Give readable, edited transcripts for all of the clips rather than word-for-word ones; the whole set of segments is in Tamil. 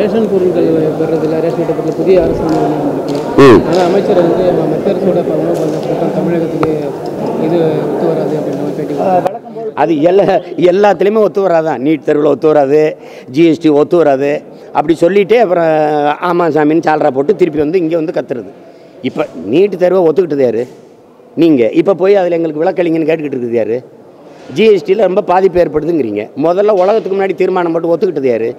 ரேஷன் பொருட்கள் பெறதில்லை, ரேஷன் பெறதில்லை புதிய அரசாங்கம் வந்திருக்கு. ஆனால் அமைச்சர் வந்து மத்திய அரசோட உணவு திட்டம் தமிழகத்துக்கு இது ஒத்து வராது அப்படின்ற மாதிரி பேட்டி. அது எல்லாத்துலேயுமே ஒத்து வராதான். நீட் தேர்வில் ஒத்து வராது, ஜிஎஸ்டி ஒத்து வராது அப்படி சொல்லிவிட்டு அப்புறம் ஆமாம் சாமின்னு சால்ரா போட்டு திருப்பி வந்து இங்கே வந்து கத்துறது. இப்போ நீட் தேர்வை ஒத்துக்கிட்டது யார்? நீங்கள். இப்போ போய் அதில் எங்களுக்கு விளக்கலிங்கன்னு கேட்டுக்கிட்டு இருக்குது யார்? ஜிஎஸ்டியில் ரொம்ப பாதிப்பு ஏற்படுதுங்கிறீங்க. முதல்ல உலகத்துக்கு முன்னாடி தீர்மானம் போட்டு ஒத்துக்கிட்டது யார்?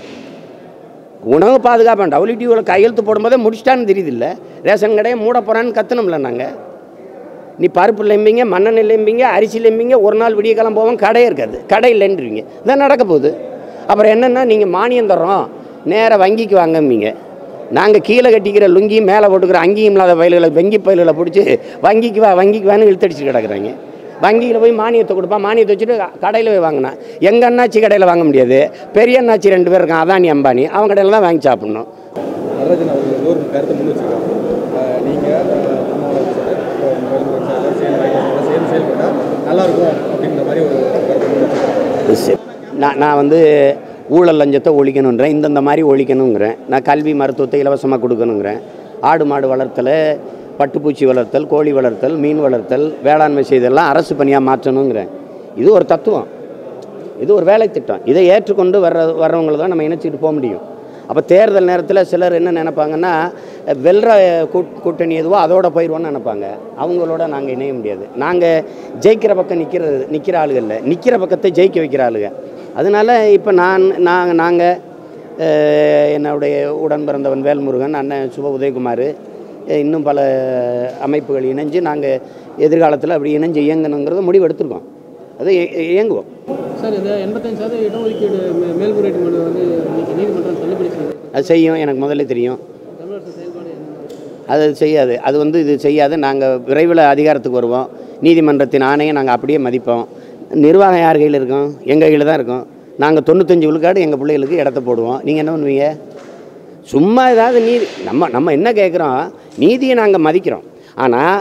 உணவு பாதுகாப்பு WTOவில் கையெழுத்து போடும்போதே முடிச்சிட்டான்னு தெரியுது. இல்லை ரேஷன் கடையை மூட போகிறான்னு கத்தணும்ல. நாங்கள் நீ பருப்பு இல்லைம்பிங்க, மண்ணெண்ணெய் இல்லைம்பிங்க, அரிசி இல்லைம்பிங்க, ஒரு நாள் விடிய காலம் போவோம் கடையே இருக்காது, கடை இல்லைன்றீங்க. இதான் நடக்க போகுது. அப்புறம் என்னென்னா நீங்கள் மானியம் தர்றோம் நேராக வங்கிக்கு வாங்கம்பிங்க. நாங்கள் கீழே கட்டிக்கிற லுங்கி மேலே போட்டுக்கிற அங்கேயும் இல்லாத பயில்களை வங்கி பயில்களை பிடிச்சி வங்கிக்கு வான்னு இழுத்தடிச்சு கிடக்குறாங்க. வங்கியில் போய் மானியத்தை கொடுப்பான், மானியத்தை வச்சுட்டு கடையில் போய் வாங்கினா எங்கள் அண்ணாச்சி கடையில் வாங்க முடியாது. பெரிய அண்ணாச்சி 2 பேர் இருக்கான், அதானி அம்பானி, அவங்க கடையில் தான் வாங்கி சாப்பிட்ணும். நடராஜன் அவர்கள் ஒரு கருத்தை முன் வச்சுருக்காங்க. நீங்கள் செயல்பட்டால் நல்லாயிருக்கும் அப்படின்ற மாதிரி ஒரு கருத்தை. நான் வந்து ஊழல் லஞ்சத்தை ஒழிக்கணுன்றேன், இந்தந்த மாதிரி ஒழிக்கணுங்கிறேன். நான் கல்வி மருத்துவத்தை இலவசமாக கொடுக்கணுங்கிறேன். ஆடு மாடு வளர்த்தல், பட்டுப்பூச்சி வளர்த்தல், கோழி வளர்த்தல், மீன் வளர்த்தல், வேளாண்மை செய்தெல்லாம் அரசு பணியாக மாற்றணுங்கிறேன். இது ஒரு தத்துவம், இது ஒரு வேலை திட்டம். இதை ஏற்றுக்கொண்டு வர்றவங்களை தான் நம்ம இணைச்சிட்டு போக முடியும். அப்போ தேர்தல் நேரத்தில் சிலர் என்ன நினைப்பாங்கன்னா, வெல்ற கூட்டணி எதுவோ அதோட போயிடுவோன்னு நினைப்பாங்க. அவங்களோட நாங்கள் இணைய முடியாது. நாங்கள் ஜெயிக்கிற பக்கம் நிற்கிற ஆளுகள் இல்லை, நிற்கிற பக்கத்தை ஜெயிக்க வைக்கிற ஆளுங்க. அதனால் இப்போ நாங்கள் என்னுடைய உடன் பிறந்தவன் வேல்முருகன், அண்ணன் சுப உதயகுமார், இன்னும் பல அமைப்புகள் இணைஞ்சு நாங்கள் எதிர்காலத்தில் அப்படி இணைஞ்சு இயங்கணுங்கிறத முடிவு எடுத்துருக்கோம். அதை இயங்குவோம். சார், இந்த 85% இடஒதுக்கீடு மேல்முறையீட்டு மனு வந்து நீதிமன்றம் தள்ளுபடி செய்யும். அது செய்யும், எனக்கு முதல்ல தெரியும். தமிழக செயல்பாடு அது செய்யாது, அது வந்து இது செய்யாது. நாங்கள் விரைவில் அதிகாரத்துக்கு வருவோம். நீதிமன்றத்தின் ஆணையை நாங்கள் அப்படியே மதிப்போம். நிர்வாகம் யார் கையில் இருக்கும்? எங்கள் கையில் தான் இருக்கும். நாங்கள் 95 விழுக்காடு எங்கள் பிள்ளைகளுக்கு இடத்த போடுவோம். நீங்கள் என்ன பண்ணுவீங்க? சும்மா ஏதாவது நீதி நம்ம என்ன கேட்குறோம்? நீதியை நாங்கள் மதிக்கிறோம். ஆனால்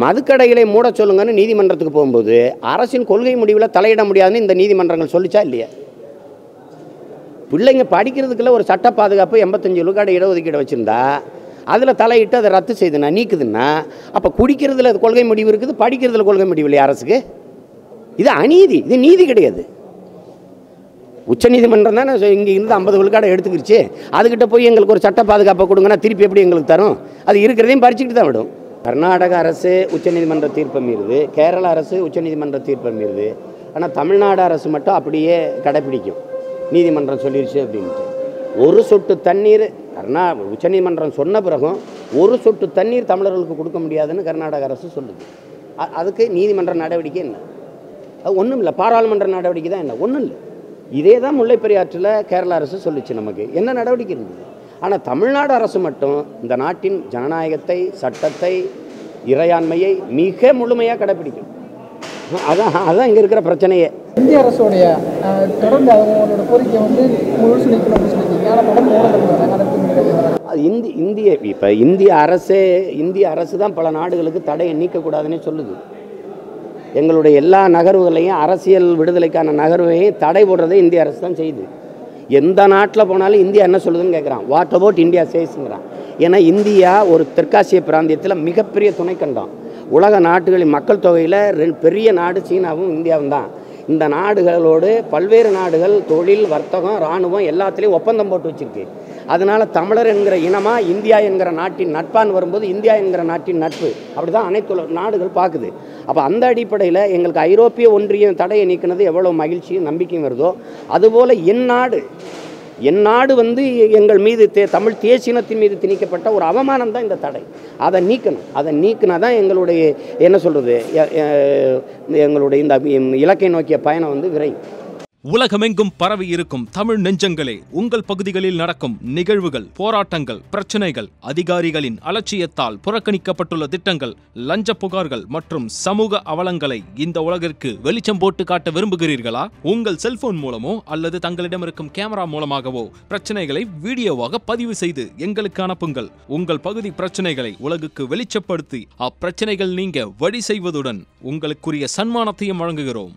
மதுக்கடைகளை மூட சொல்லுங்கன்னு நீதிமன்றத்துக்கு போகும்போது அரசின் கொள்கை முடிவில் தலையிட முடியாதுன்னு இந்த நீதிமன்றங்கள் சொல்லிச்சா இல்லையா? பிள்ளைங்க படிக்கிறதுக்குள்ள ஒரு சட்ட பாதுகாப்பு 85 விழுக்காடு இடஒதுக்கீடு வச்சுருந்தா அதில் தலையிட்டு அதை ரத்து செய்துன்னா நீக்குதுன்னா, அப்போ குடிக்கிறதுல கொள்கை முடிவு இருக்குது, படிக்கிறதுல கொள்கை முடிவு இல்லையா அரசுக்கு? இது அநீதி, இது நீதி கிடையாது. உச்சநீதிமன்றம் தானே இங்கே இருந்து 50 விழுக்காடை எடுத்துக்கிடுச்சு. அதுக்கிட்ட போய் எங்களுக்கு ஒரு சட்ட பாதுகாப்பை கொடுங்கன்னா திருப்பி எப்படி எங்களுக்கு தரும்? அது இருக்கிறதையும் பறிச்சுக்கிட்டு தான் விடும். கர்நாடக அரசு உச்சநீதிமன்ற தீர்ப்பை மீறுது, கேரள அரசு உச்சநீதிமன்ற தீர்ப்பை மீறுது. ஆனால் தமிழ்நாடு அரசு மட்டும் அப்படியே கடைப்பிடிக்கும். நீதிமன்றம் சொல்லிடுச்சு அப்படின்ட்டு ஒரு சொட்டு தண்ணீர் உச்சநீதிமன்றம் சொன்ன பிறகும் ஒரு சொட்டு தண்ணீர் தமிழர்களுக்கு கொடுக்க முடியாதுன்னு கர்நாடக அரசு சொல்லுது. அதுக்கு நீதிமன்ற நடவடிக்கை என்ன? அது ஒன்றும் இல்லை. பாராளுமன்ற நடவடிக்கை தான் என்ன? ஒன்றும் இல்லை. இதே தான் முல்லை பெரியாற்றில் கேரள அரசு சொல்லிச்சு. நமக்கு என்ன நடவடிக்கை இருந்தது? ஆனால் தமிழ்நாடு அரசு மட்டும் இந்த நாட்டின் ஜனநாயகத்தை, சட்டத்தை, இறையாண்மையை மிக முழுமையாக கடைப்பிடிக்கும். அதான் இங்கே இருக்கிற பிரச்சனையே. இந்திய அரசுடைய தொடர்ந்து அவங்களோட கோரிக்கை வந்து முழுசு நிற்கணும் அப்படின்னு சொல்லியிருக்கீங்க. இப்போ இந்திய அரசு தான் பல நாடுகளுக்கு தடையை நீக்கக்கூடாதுன்னே சொல்லுது. எங்களுடைய எல்லா நகர்வுகளையும், அரசியல் விடுதலைக்கான நகர்வையும் தடை போடுறதே இந்திய அரசு தான் செய்யுது. எந்த நாட்டில் போனாலும் இந்தியா என்ன சொல்லுதுன்னு கேட்குறான். வாட் அபவுட் இந்தியா சேஸ்ங்கிறான். ஏன்னா இந்தியா ஒரு தெற்காசிய பிராந்தியத்தில் மிகப்பெரிய துணைக்கண்டம். உலக நாடுகளின் மக்கள் தொகையில் பெரிய நாடு சீனாவும் இந்தியாவும் தான். இந்த நாடுகளோடு பல்வேறு நாடுகள் தொழில், வர்த்தகம், இராணுவம் எல்லாத்துலேயும் ஒப்பந்தம் போட்டு வச்சுருக்கு. அதனால் தமிழர் என்கிற இனமாக இந்தியா என்கிற நாட்டின் நட்பான்னு வரும்போது இந்தியா என்கிற நாட்டின் நட்பு அப்படி தான் அனைத்து நாடுகள் பார்க்குது. அப்போ அந்த அடிப்படையில் எங்களுக்கு ஐரோப்பிய ஒன்றியம் தடையை நீக்கினது எவ்வளோ மகிழ்ச்சியும் நம்பிக்கையும் வருதோ, அதுபோல் என் நாடு வந்து எங்கள் மீது தமிழ் தேசியத்தின் மீது திணிக்கப்பட்ட ஒரு அவமானம் தான் இந்த தடை. அதை நீக்கணும். அதை நீக்கினா தான் எங்களுடைய என்ன சொல்கிறது, எங்களுடைய இந்த இலக்கை நோக்கிய பயணம் வந்து விரையும். உலகமெங்கும் பரவி இருக்கும் தமிழ் நெஞ்சங்களே, உங்கள் பகுதிகளில் நடக்கும் நிகழ்வுகள், போராட்டங்கள், பிரச்சனைகள், அதிகாரிகளின் அலட்சியத்தால் புறக்கணிக்கப்பட்டுள்ள திட்டங்கள், லஞ்ச புகார்கள் மற்றும் சமூக அவலங்களை இந்த உலகிற்கு வெளிச்சம் போட்டு காட்ட விரும்புகிறீர்களா? உங்கள் செல்போன் மூலமோ அல்லது தங்களிடம் இருக்கும் கேமரா மூலமாகவோ பிரச்சனைகளை வீடியோவாக பதிவு செய்து எங்களுக்கு அனுப்புங்கள். உங்கள் பகுதி பிரச்சனைகளை உலகுக்கு வெளிச்சப்படுத்தி அப்பிரச்சனைகள் நீங்க வழி செய்வதுடன் உங்களுக்குரிய சன்மானத்தையும் வழங்குகிறோம்.